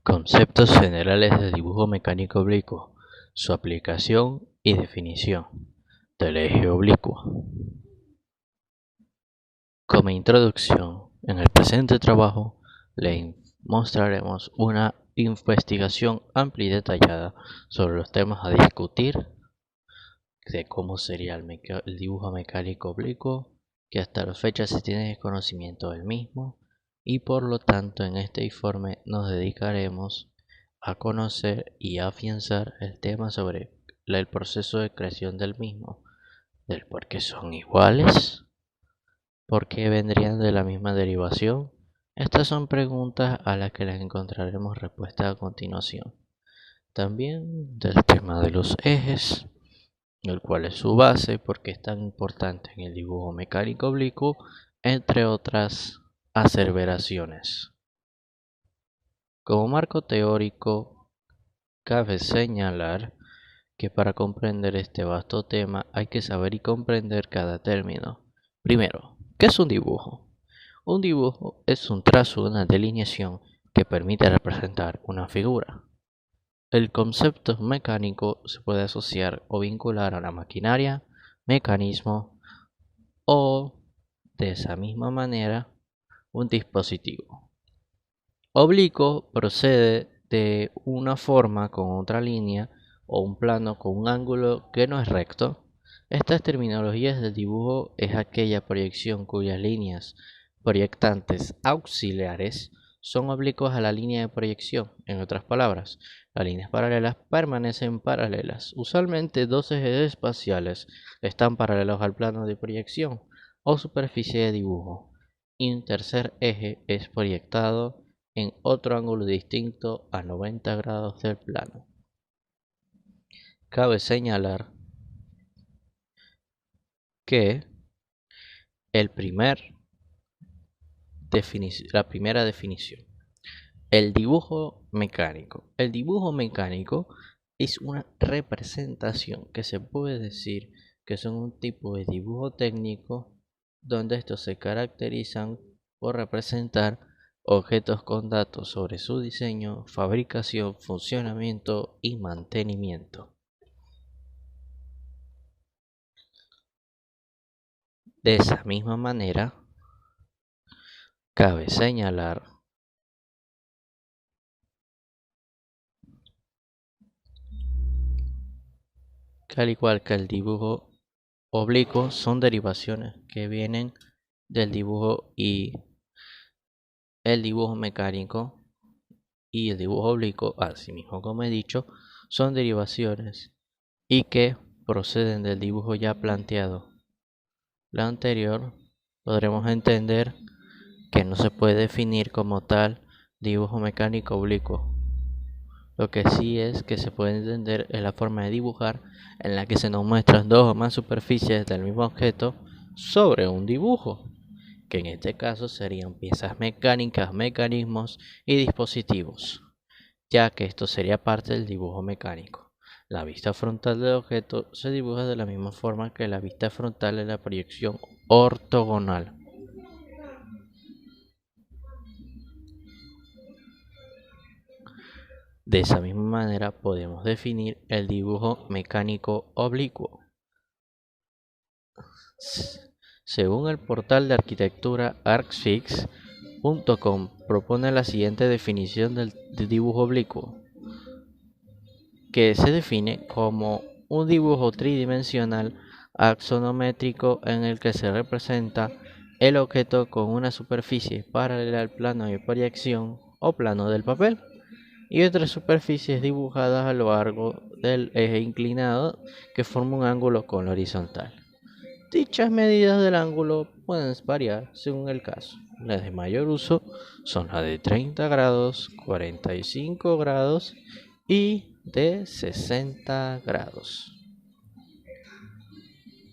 Conceptos generales del dibujo mecánico oblicuo, su aplicación y definición del eje oblicuo. Como introducción, en el presente trabajo le mostraremos una investigación amplia y detallada sobre los temas a discutir de cómo sería el dibujo mecánico oblicuo, que hasta la fecha se tiene desconocimiento del mismo, y por lo tanto en este informe nos dedicaremos a conocer y a afianzar el tema sobre el proceso de creación del mismo, del por qué son iguales, por qué vendrían de la misma derivación. Estas son preguntas a las que les encontraremos respuesta a continuación. También del tema de los ejes, el cual es su base, porque es tan importante en el dibujo mecánico oblicuo, entre otras aseveraciones. Como marco teórico, cabe señalar que para comprender este vasto tema hay que saber y comprender cada término. Primero, ¿qué es un dibujo? Un dibujo es un trazo, una delineación que permite representar una figura. El concepto mecánico se puede asociar o vincular a la maquinaria, mecanismo o, de esa misma manera, un dispositivo. Oblicuo procede de una forma con otra línea o un plano con un ángulo que no es recto. Estas terminologías del dibujo es aquella proyección cuyas líneas proyectantes auxiliares son oblicuas a la línea de proyección. En otras palabras, las líneas paralelas permanecen paralelas. Usualmente dos ejes espaciales están paralelos al plano de proyección o superficie de dibujo, y un tercer eje es proyectado en otro ángulo distinto a 90 grados del plano. Cabe señalar que la primera definición, el dibujo mecánico. El dibujo mecánico es una representación que se puede decir que son un tipo de dibujo técnico donde estos se caracterizan por representar objetos con datos sobre su diseño, fabricación, funcionamiento y mantenimiento. De esa misma manera, cabe señalar que al igual que el dibujo oblicuo son derivaciones que vienen del dibujo y el dibujo mecánico y el dibujo oblicuo, asimismo como he dicho, son derivaciones y que proceden del dibujo ya planteado. Lo anterior podremos entender que no se puede definir como tal dibujo mecánico oblicuo. Lo que sí es que se puede entender es la forma de dibujar en la que se nos muestran dos o más superficies del mismo objeto sobre un dibujo, que en este caso serían piezas mecánicas, mecanismos y dispositivos, ya que esto sería parte del dibujo mecánico. La vista frontal del objeto se dibuja de la misma forma que la vista frontal de la proyección ortogonal. De esa misma manera podemos definir el dibujo mecánico oblicuo. Según el portal de arquitectura arcfix.com propone la siguiente definición del dibujo oblicuo, que se define como un dibujo tridimensional axonométrico en el que se representa el objeto con una superficie paralela al plano de proyección o plano del papel y otras superficies dibujadas a lo largo del eje inclinado que forma un ángulo con la horizontal. Dichas medidas del ángulo pueden variar según el caso. Las de mayor uso son las de 30 grados, 45 grados y de 60 grados.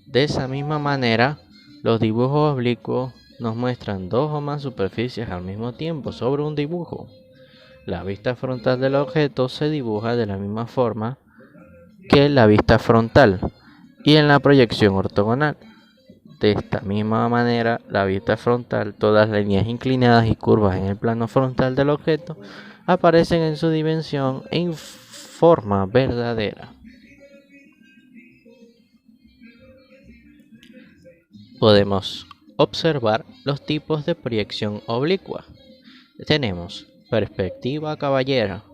De esa misma manera, los dibujos oblicuos nos muestran dos o más superficies al mismo tiempo sobre un dibujo. La vista frontal del objeto se dibuja de la misma forma que la vista frontal y en la proyección ortogonal. De esta misma manera, la vista frontal, todas las líneas inclinadas y curvas en el plano frontal del objeto aparecen en su dimensión en forma verdadera. Podemos observar los tipos de proyección oblicua. Tenemos perspectiva caballera.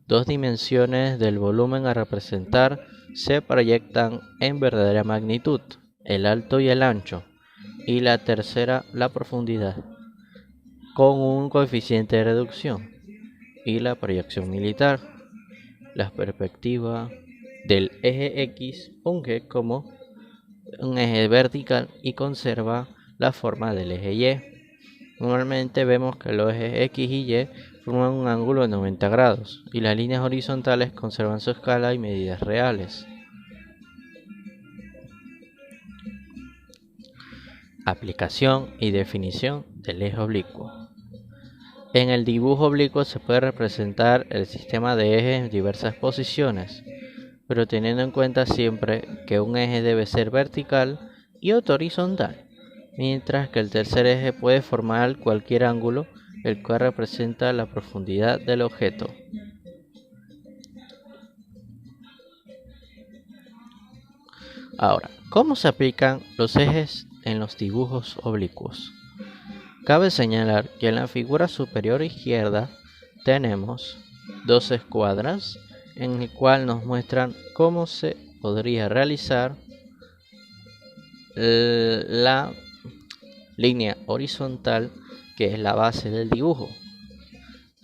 Dos dimensiones del volumen a representar se proyectan en verdadera magnitud, el alto y el ancho, y la tercera la profundidad, con un coeficiente de reducción, y la proyección militar. La perspectiva del eje X funge como un eje vertical y conserva la forma del eje Y. Normalmente vemos que los ejes X y Y forman un ángulo de 90 grados y las líneas horizontales conservan su escala y medidas reales. Aplicación y definición del eje oblicuo. En el dibujo oblicuo se puede representar el sistema de ejes en diversas posiciones, pero teniendo en cuenta siempre que un eje debe ser vertical y otro horizontal, mientras que el tercer eje puede formar cualquier ángulo, el cual representa la profundidad del objeto. Ahora, ¿cómo se aplican los ejes en los dibujos oblicuos? Cabe señalar que en la figura superior izquierda tenemos dos escuadras en el cual nos muestran cómo se podría realizar la línea horizontal, que es la base del dibujo,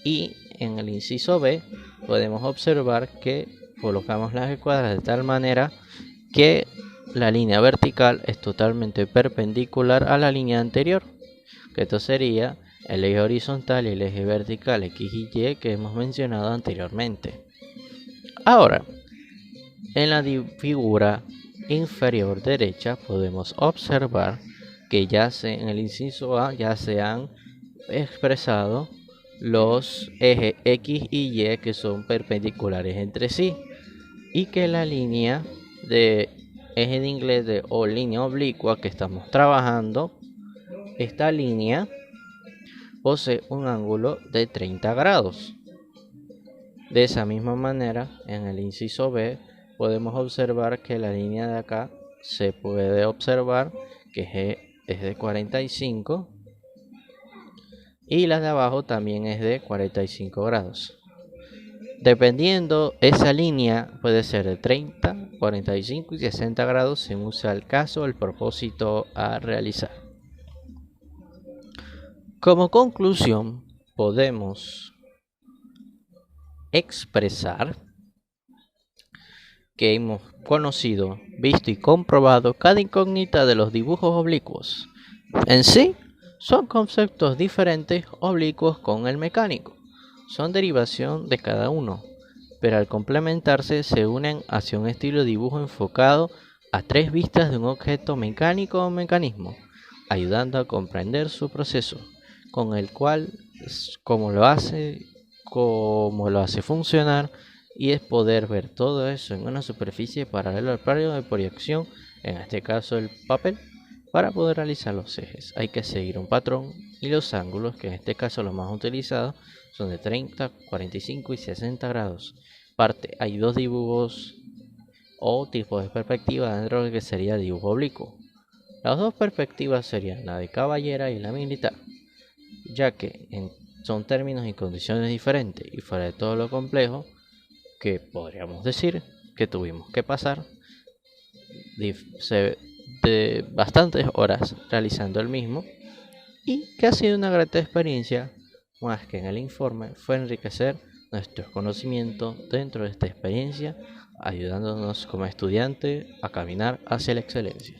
y en el inciso B podemos observar que colocamos las escuadras de tal manera que la línea vertical es totalmente perpendicular a la línea anterior, que esto sería el eje horizontal y el eje vertical X y Y que hemos mencionado anteriormente. Ahora, en la figura inferior derecha podemos observar que en el inciso A ya se han expresado los ejes X y Y que son perpendiculares entre sí, y que la línea de eje de inglés o línea oblicua que estamos trabajando, esta línea posee un ángulo de 30 grados. De esa misma manera, en el inciso B podemos observar que la línea de acá se puede observar que es de 45 y la de abajo también es de 45 grados. Dependiendo, esa línea puede ser de 30, 45 y 60 grados según sea el caso, el propósito a realizar. Como conclusión, podemos expresar que hemos conocido, visto y comprobado cada incógnita de los dibujos oblicuos. En sí, son conceptos diferentes oblicuos con el mecánico. Son derivación de cada uno, pero al complementarse se unen hacia un estilo de dibujo enfocado a tres vistas de un objeto mecánico o mecanismo, ayudando a comprender su proceso, con el cual, cómo lo hace funcionar, y es poder ver todo eso en una superficie paralela al plano de proyección, en este caso el papel, para poder realizar los ejes. Hay que seguir un patrón y los ángulos, que en este caso los más utilizados, son de 30, 45 y 60 grados. Hay dos dibujos o tipos de perspectiva dentro del que sería dibujo oblicuo. Las dos perspectivas serían la de caballera y la militar, ya que son términos y condiciones diferentes y fuera de todo lo complejo que podríamos decir que tuvimos que pasar de bastantes horas realizando el mismo, y que ha sido una grata experiencia, más que en el informe fue enriquecer nuestros conocimientos dentro de esta experiencia, ayudándonos como estudiante a caminar hacia la excelencia.